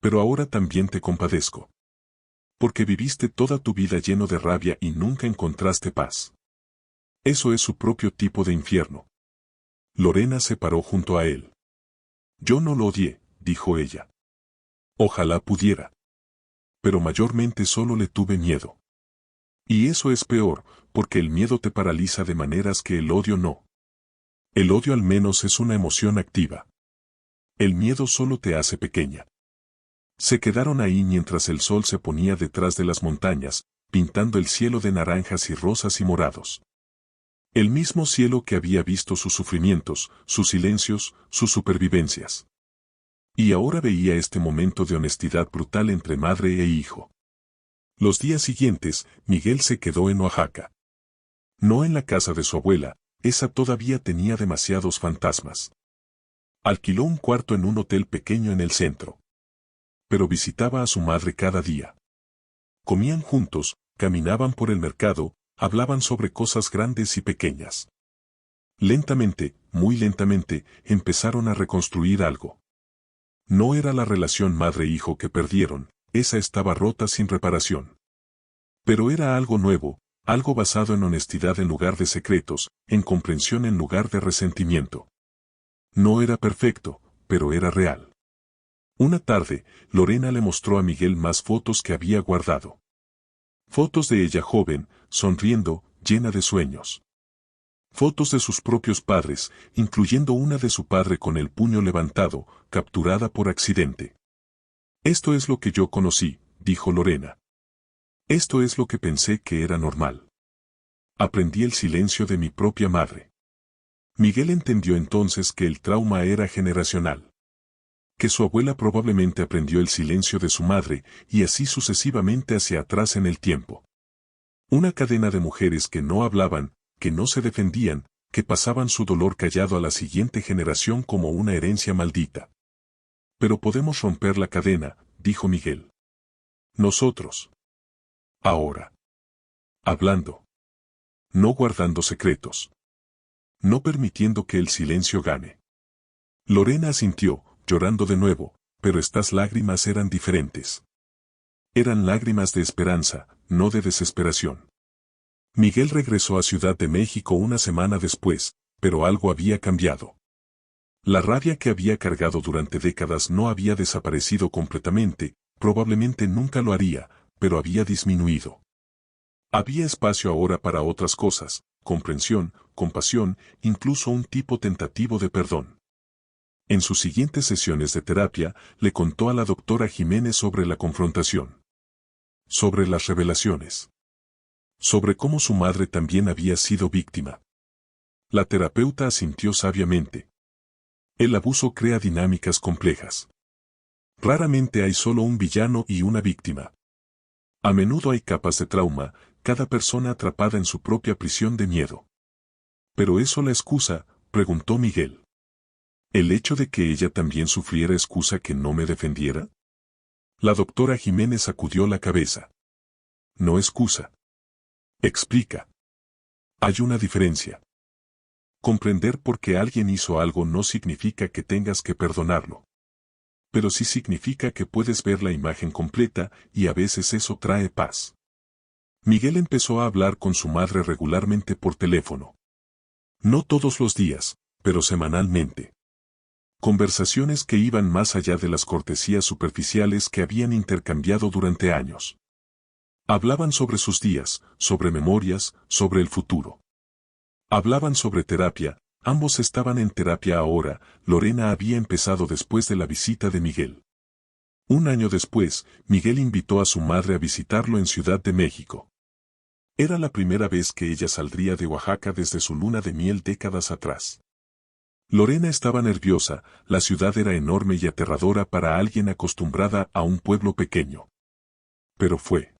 Pero ahora también te compadezco. Porque viviste toda tu vida lleno de rabia y nunca encontraste paz. Eso es su propio tipo de infierno. Lorena se paró junto a él. Yo no lo odié, dijo ella. Ojalá pudiera. Pero mayormente solo le tuve miedo. Y eso es peor, porque el miedo te paraliza de maneras que el odio no. El odio al menos es una emoción activa. El miedo solo te hace pequeña. Se quedaron ahí mientras el sol se ponía detrás de las montañas, pintando el cielo de naranjas y rosas y morados. El mismo cielo que había visto sus sufrimientos, sus silencios, sus supervivencias. Y ahora veía este momento de honestidad brutal entre madre e hijo. Los días siguientes, Miguel se quedó en Oaxaca. No en la casa de su abuela, esa todavía tenía demasiados fantasmas. Alquiló un cuarto en un hotel pequeño en el centro. Pero visitaba a su madre cada día. Comían juntos, caminaban por el mercado, hablaban sobre cosas grandes y pequeñas. Lentamente, muy lentamente, empezaron a reconstruir algo. No era la relación madre-hijo que perdieron, esa estaba rota sin reparación. Pero era algo nuevo, algo basado en honestidad en lugar de secretos, en comprensión en lugar de resentimiento. No era perfecto, pero era real. Una tarde, Lorena le mostró a Miguel más fotos que había guardado. Fotos de ella joven, sonriendo, llena de sueños. Fotos de sus propios padres, incluyendo una de su padre con el puño levantado, capturada por accidente. Esto es lo que yo conocí, dijo Lorena. Esto es lo que pensé que era normal. Aprendí el silencio de mi propia madre. Miguel entendió entonces que el trauma era generacional. Que su abuela probablemente aprendió el silencio de su madre, y así sucesivamente hacia atrás en el tiempo. Una cadena de mujeres que no hablaban, que no se defendían, que pasaban su dolor callado a la siguiente generación como una herencia maldita. Pero podemos romper la cadena, dijo Miguel. Nosotros. Ahora. Hablando. No guardando secretos. No permitiendo que el silencio gane. Lorena asintió, llorando de nuevo, pero estas lágrimas eran diferentes. Eran lágrimas de esperanza, no de desesperación. Miguel regresó a Ciudad de México una semana después, pero algo había cambiado. La rabia que había cargado durante décadas no había desaparecido completamente, probablemente nunca lo haría, pero había disminuido. Había espacio ahora para otras cosas, comprensión, compasión, incluso un tipo tentativo de perdón. En sus siguientes sesiones de terapia, le contó a la doctora Jiménez sobre la confrontación. Sobre las revelaciones. Sobre cómo su madre también había sido víctima. La terapeuta asintió sabiamente. El abuso crea dinámicas complejas. Raramente hay solo un villano y una víctima. A menudo hay capas de trauma, cada persona atrapada en su propia prisión de miedo. ¿Pero eso la excusa?, preguntó Miguel. ¿El hecho de que ella también sufriera excusa que no me defendiera? La doctora Jiménez sacudió la cabeza. No excusa. Explica. Hay una diferencia. Comprender por qué alguien hizo algo no significa que tengas que perdonarlo. Pero sí significa que puedes ver la imagen completa, y a veces eso trae paz. Miguel empezó a hablar con su madre regularmente por teléfono. No todos los días, pero semanalmente. Conversaciones que iban más allá de las cortesías superficiales que habían intercambiado durante años. Hablaban sobre sus días, sobre memorias, sobre el futuro. Hablaban sobre terapia, ambos estaban en terapia ahora, Lorena había empezado después de la visita de Miguel. Un año después, Miguel invitó a su madre a visitarlo en Ciudad de México. Era la primera vez que ella saldría de Oaxaca desde su luna de miel décadas atrás. Lorena estaba nerviosa, la ciudad era enorme y aterradora para alguien acostumbrada a un pueblo pequeño. Pero fue.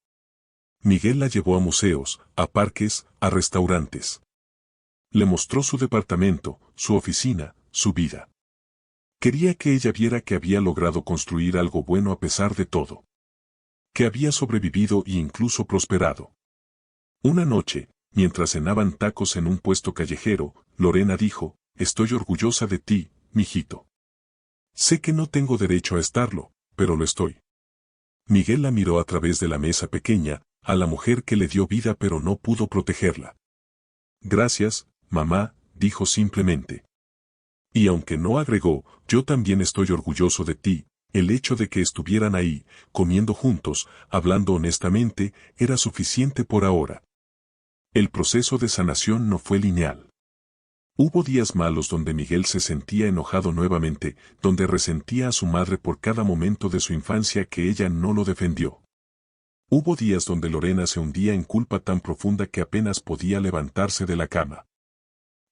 Miguel la llevó a museos, a parques, a restaurantes. Le mostró su departamento, su oficina, su vida. Quería que ella viera que había logrado construir algo bueno a pesar de todo. Que había sobrevivido e incluso prosperado. Una noche, mientras cenaban tacos en un puesto callejero, Lorena dijo, «Estoy orgullosa de ti, mijito. Sé que no tengo derecho a estarlo, pero lo estoy». Miguel la miró a través de la mesa pequeña, a la mujer que le dio vida pero no pudo protegerla. «Gracias, mamá», dijo simplemente. Y aunque no agregó, «Yo también estoy orgulloso de ti», el hecho de que estuvieran ahí, comiendo juntos, hablando honestamente, era suficiente por ahora. El proceso de sanación no fue lineal. Hubo días malos donde Miguel se sentía enojado nuevamente, donde resentía a su madre por cada momento de su infancia que ella no lo defendió. Hubo días donde Lorena se hundía en culpa tan profunda que apenas podía levantarse de la cama.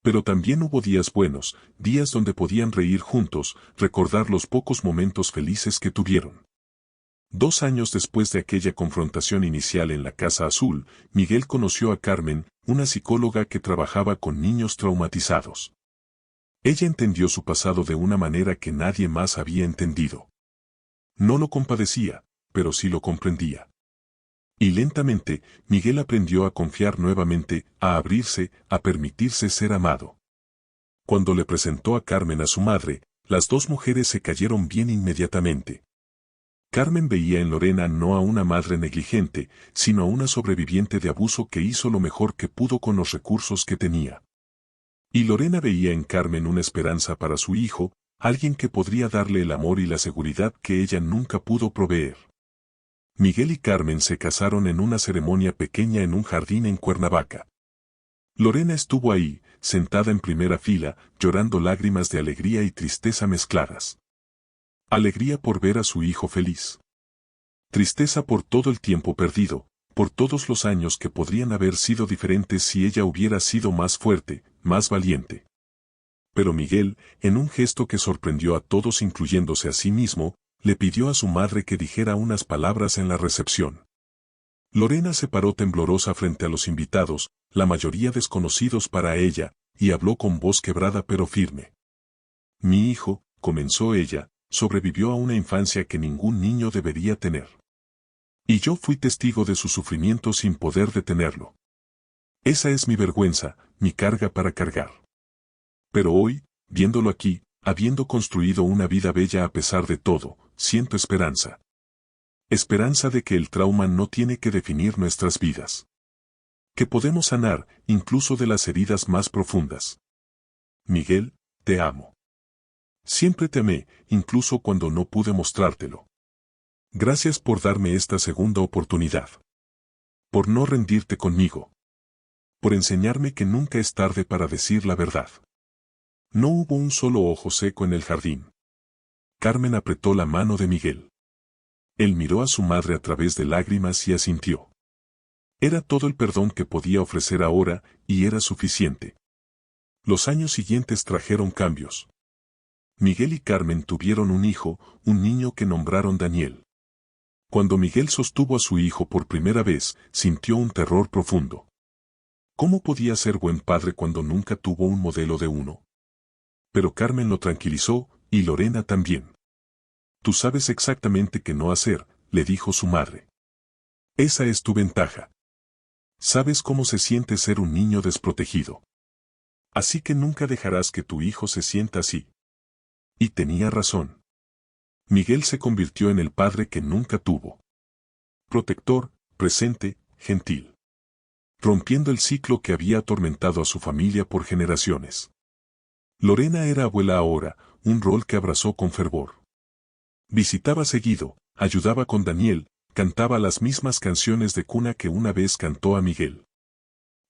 Pero también hubo días buenos, días donde podían reír juntos, recordar los pocos momentos felices que tuvieron. 2 años después de aquella confrontación inicial en la Casa Azul, Miguel conoció a Carmen, una psicóloga que trabajaba con niños traumatizados. Ella entendió su pasado de una manera que nadie más había entendido. No lo compadecía, pero sí lo comprendía. Y lentamente, Miguel aprendió a confiar nuevamente, a abrirse, a permitirse ser amado. Cuando le presentó a Carmen a su madre, las dos mujeres se cayeron bien inmediatamente. Carmen veía en Lorena no a una madre negligente, sino a una sobreviviente de abuso que hizo lo mejor que pudo con los recursos que tenía. Y Lorena veía en Carmen una esperanza para su hijo, alguien que podría darle el amor y la seguridad que ella nunca pudo proveer. Miguel y Carmen se casaron en una ceremonia pequeña en un jardín en Cuernavaca. Lorena estuvo ahí, sentada en primera fila, llorando lágrimas de alegría y tristeza mezcladas. Alegría por ver a su hijo feliz. Tristeza por todo el tiempo perdido, por todos los años que podrían haber sido diferentes si ella hubiera sido más fuerte, más valiente. Pero Miguel, en un gesto que sorprendió a todos incluyéndose a sí mismo, le pidió a su madre que dijera unas palabras en la recepción. Lorena se paró temblorosa frente a los invitados, la mayoría desconocidos para ella, y habló con voz quebrada pero firme. Mi hijo, comenzó ella, sobrevivió a una infancia que ningún niño debería tener. Y yo fui testigo de su sufrimiento sin poder detenerlo. Esa es mi vergüenza, mi carga para cargar. Pero hoy, viéndolo aquí, habiendo construido una vida bella a pesar de todo, siento esperanza. Esperanza de que el trauma no tiene que definir nuestras vidas. Que podemos sanar, incluso de las heridas más profundas. Miguel, te amo. Siempre te amé, incluso cuando no pude mostrártelo. Gracias por darme esta segunda oportunidad. Por no rendirte conmigo. Por enseñarme que nunca es tarde para decir la verdad. No hubo un solo ojo seco en el jardín. Carmen apretó la mano de Miguel. Él miró a su madre a través de lágrimas y asintió. Era todo el perdón que podía ofrecer ahora, y era suficiente. Los años siguientes trajeron cambios. Miguel y Carmen tuvieron un hijo, un niño que nombraron Daniel. Cuando Miguel sostuvo a su hijo por primera vez, sintió un terror profundo. ¿Cómo podía ser buen padre cuando nunca tuvo un modelo de uno? Pero Carmen lo tranquilizó, y Lorena también. Tú sabes exactamente qué no hacer, le dijo su madre. Esa es tu ventaja. Sabes cómo se siente ser un niño desprotegido. Así que nunca dejarás que tu hijo se sienta así. Y tenía razón. Miguel se convirtió en el padre que nunca tuvo. Protector, presente, gentil. Rompiendo el ciclo que había atormentado a su familia por generaciones. Lorena era abuela ahora, un rol que abrazó con fervor. Visitaba seguido, ayudaba con Daniel, cantaba las mismas canciones de cuna que una vez cantó a Miguel.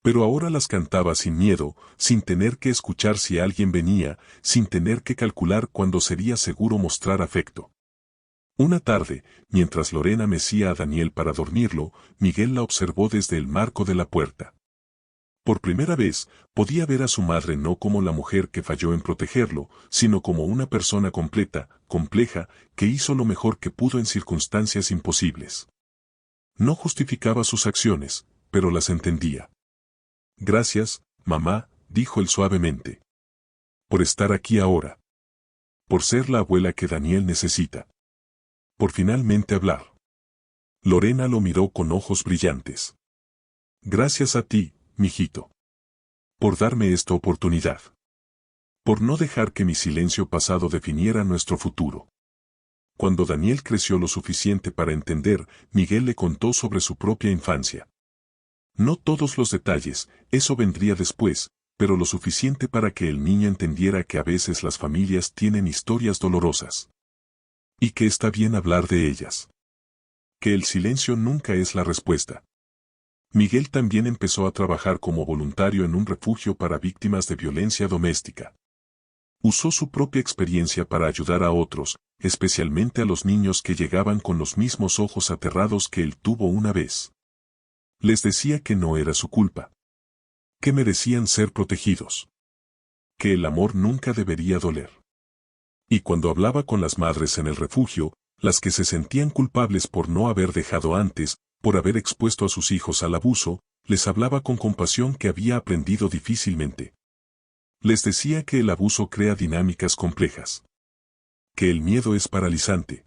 Pero ahora las cantaba sin miedo, sin tener que escuchar si alguien venía, sin tener que calcular cuándo sería seguro mostrar afecto. Una tarde, mientras Lorena mecía a Daniel para dormirlo, Miguel la observó desde el marco de la puerta. Por primera vez, podía ver a su madre no como la mujer que falló en protegerlo, sino como una persona completa, compleja, que hizo lo mejor que pudo en circunstancias imposibles. No justificaba sus acciones, pero las entendía. Gracias, mamá, dijo él suavemente. Por estar aquí ahora. Por ser la abuela que Daniel necesita. Por finalmente hablar. Lorena lo miró con ojos brillantes. Gracias a ti, mijito. Por darme esta oportunidad. Por no dejar que mi silencio pasado definiera nuestro futuro. Cuando Daniel creció lo suficiente para entender, Miguel le contó sobre su propia infancia. No todos los detalles, eso vendría después, pero lo suficiente para que el niño entendiera que a veces las familias tienen historias dolorosas. Y que está bien hablar de ellas. Que el silencio nunca es la respuesta. Miguel también empezó a trabajar como voluntario en un refugio para víctimas de violencia doméstica. Usó su propia experiencia para ayudar a otros, especialmente a los niños que llegaban con los mismos ojos aterrados que él tuvo una vez. Les decía que no era su culpa. Que merecían ser protegidos. Que el amor nunca debería doler. Y cuando hablaba con las madres en el refugio, las que se sentían culpables por no haber dejado antes, por haber expuesto a sus hijos al abuso, les hablaba con compasión que había aprendido difícilmente. Les decía que el abuso crea dinámicas complejas. Que el miedo es paralizante.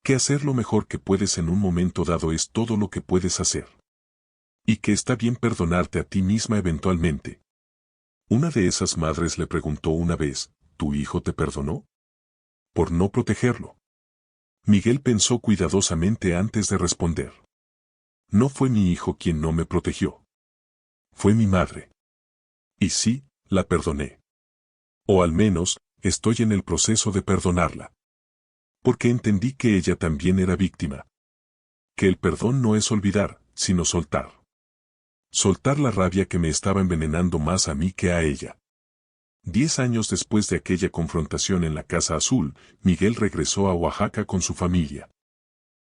Que hacer lo mejor que puedes en un momento dado es todo lo que puedes hacer. Y que está bien perdonarte a ti misma eventualmente. Una de esas madres le preguntó una vez, ¿tu hijo te perdonó? Por no protegerlo. Miguel pensó cuidadosamente antes de responder. No fue mi hijo quien no me protegió. Fue mi madre. Y sí, la perdoné. O al menos, estoy en el proceso de perdonarla. Porque entendí que ella también era víctima. Que el perdón no es olvidar, sino soltar. Soltar la rabia que me estaba envenenando más a mí que a ella. 10 años después de aquella confrontación en la Casa Azul, Miguel regresó a Oaxaca con su familia.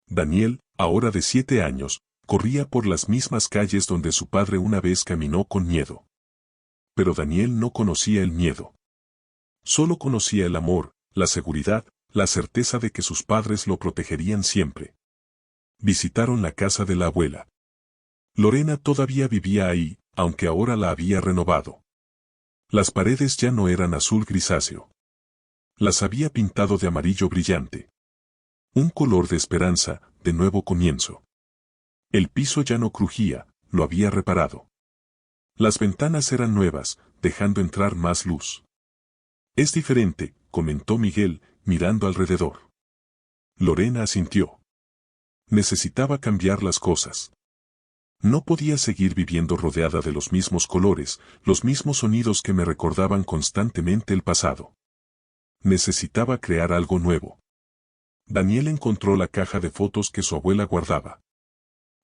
Daniel, ahora de 7 años, corría por las mismas calles donde su padre una vez caminó con miedo. Pero Daniel no conocía el miedo. Solo conocía el amor, la seguridad, la certeza de que sus padres lo protegerían siempre. Visitaron la casa de la abuela. Lorena todavía vivía ahí, aunque ahora la había renovado. Las paredes ya no eran azul grisáceo. Las había pintado de amarillo brillante. Un color de esperanza, de nuevo comienzo. El piso ya no crujía, lo había reparado. Las ventanas eran nuevas, dejando entrar más luz. Es diferente, comentó Miguel, mirando alrededor. Lorena asintió. Necesitaba cambiar las cosas. No podía seguir viviendo rodeada de los mismos colores, los mismos sonidos que me recordaban constantemente el pasado. Necesitaba crear algo nuevo. Daniel encontró la caja de fotos que su abuela guardaba.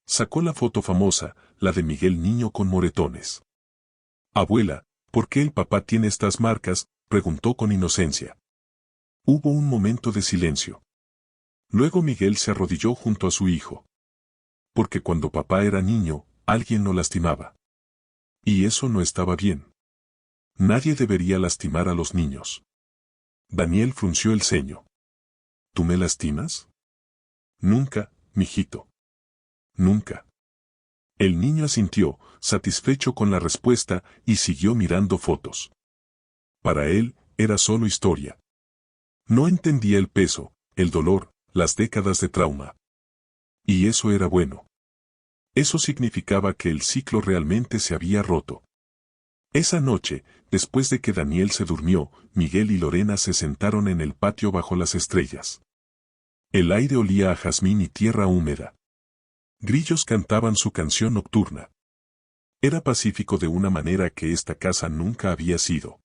Sacó la foto famosa, la de Miguel niño con moretones. Abuela, ¿por qué el papá tiene estas marcas?, preguntó con inocencia. Hubo un momento de silencio. Luego Miguel se arrodilló junto a su hijo. Porque cuando papá era niño, alguien lo lastimaba. Y eso no estaba bien. Nadie debería lastimar a los niños. Daniel frunció el ceño. ¿Tú me lastimas? Nunca, mijito. Nunca. El niño asintió, satisfecho con la respuesta, y siguió mirando fotos. Para él, era solo historia. No entendía el peso, el dolor, las décadas de trauma. Y eso era bueno. Eso significaba que el ciclo realmente se había roto. Esa noche, después de que Daniel se durmió, Miguel y Lorena se sentaron en el patio bajo las estrellas. El aire olía a jazmín y tierra húmeda. Grillos cantaban su canción nocturna. Era pacífico de una manera que esta casa nunca había sido.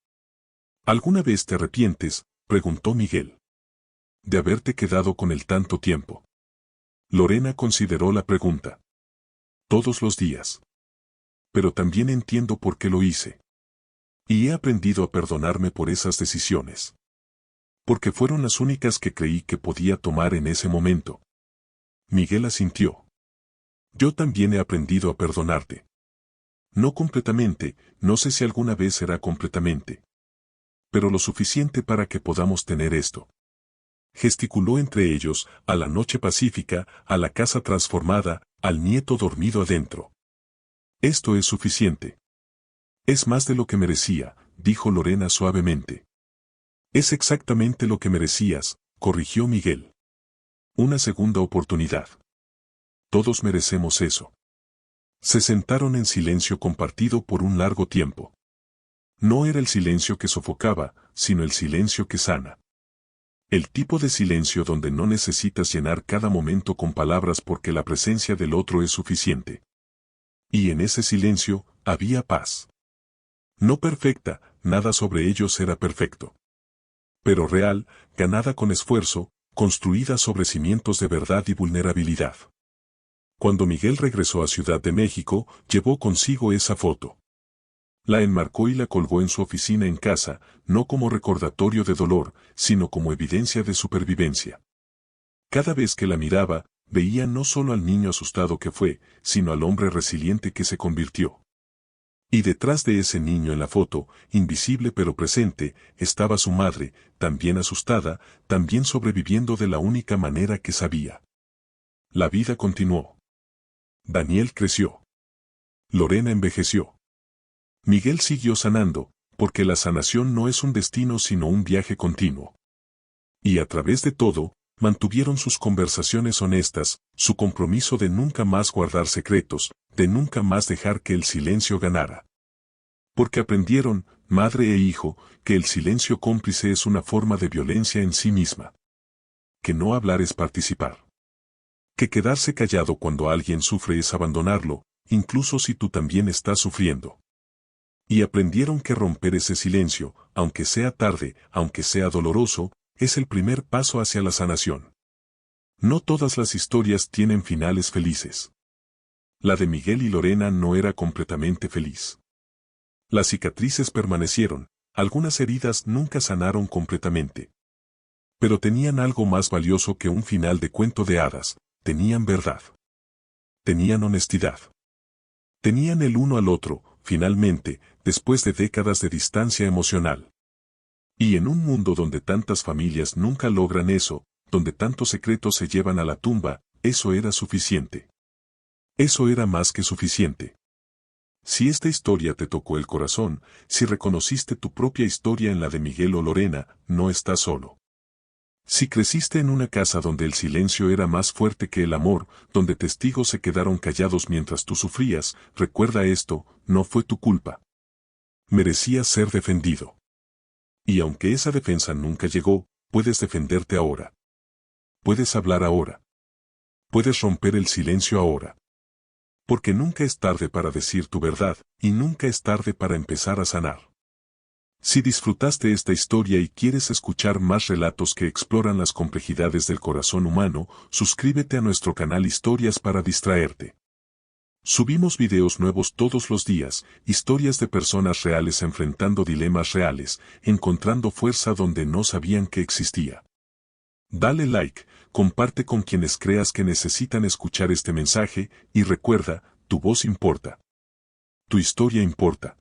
¿Alguna vez te arrepientes?, preguntó Miguel. De haberte quedado con él tanto tiempo. Lorena consideró la pregunta. Todos los días. Pero también entiendo por qué lo hice. Y he aprendido a perdonarme por esas decisiones. Porque fueron las únicas que creí que podía tomar en ese momento. Miguel asintió. Yo también he aprendido a perdonarte. No completamente, no sé si alguna vez será completamente. Pero lo suficiente para que podamos tener esto. Gesticuló entre ellos, a la noche pacífica, a la casa transformada, al nieto dormido adentro. Esto es suficiente. Es más de lo que merecía, dijo Lorena suavemente. Es exactamente lo que merecías, corrigió Miguel. Una segunda oportunidad. Todos merecemos eso. Se sentaron en silencio compartido por un largo tiempo. No era el silencio que sofocaba, sino el silencio que sana. El tipo de silencio donde no necesitas llenar cada momento con palabras porque la presencia del otro es suficiente. Y en ese silencio, había paz. No perfecta, nada sobre ellos era perfecto. Pero real, ganada con esfuerzo, construida sobre cimientos de verdad y vulnerabilidad. Cuando Miguel regresó a Ciudad de México, llevó consigo esa foto. La enmarcó y la colgó en su oficina en casa, no como recordatorio de dolor, sino como evidencia de supervivencia. Cada vez que la miraba, veía no solo al niño asustado que fue, sino al hombre resiliente que se convirtió. Y detrás de ese niño en la foto, invisible pero presente, estaba su madre, también asustada, también sobreviviendo de la única manera que sabía. La vida continuó. Daniel creció. Lorena envejeció. Miguel siguió sanando, porque la sanación no es un destino sino un viaje continuo. Y a través de todo, mantuvieron sus conversaciones honestas, su compromiso de nunca más guardar secretos, de nunca más dejar que el silencio ganara. Porque aprendieron, madre e hijo, que el silencio cómplice es una forma de violencia en sí misma. Que no hablar es participar. Que quedarse callado cuando alguien sufre es abandonarlo, incluso si tú también estás sufriendo. Y aprendieron que romper ese silencio, aunque sea tarde, aunque sea doloroso, es el primer paso hacia la sanación. No todas las historias tienen finales felices. La de Miguel y Lorena no era completamente feliz. Las cicatrices permanecieron, algunas heridas nunca sanaron completamente. Pero tenían algo más valioso que un final de cuento de hadas, tenían verdad. Tenían honestidad. Tenían el uno al otro, finalmente, después de décadas de distancia emocional. Y en un mundo donde tantas familias nunca logran eso, donde tantos secretos se llevan a la tumba, eso era suficiente. Eso era más que suficiente. Si esta historia te tocó el corazón, si reconociste tu propia historia en la de Miguel o Lorena, no estás solo. Si creciste en una casa donde el silencio era más fuerte que el amor, donde testigos se quedaron callados mientras tú sufrías, recuerda esto, no fue tu culpa. Merecías ser defendido. Y aunque esa defensa nunca llegó, puedes defenderte ahora. Puedes hablar ahora. Puedes romper el silencio ahora. Porque nunca es tarde para decir tu verdad, y nunca es tarde para empezar a sanar. Si disfrutaste esta historia y quieres escuchar más relatos que exploran las complejidades del corazón humano, suscríbete a nuestro canal Historias para distraerte. Subimos videos nuevos todos los días, historias de personas reales enfrentando dilemas reales, encontrando fuerza donde no sabían que existía. Dale like, comparte con quienes creas que necesitan escuchar este mensaje, y recuerda, tu voz importa. Tu historia importa.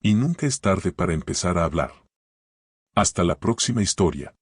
Y nunca es tarde para empezar a hablar. Hasta la próxima historia.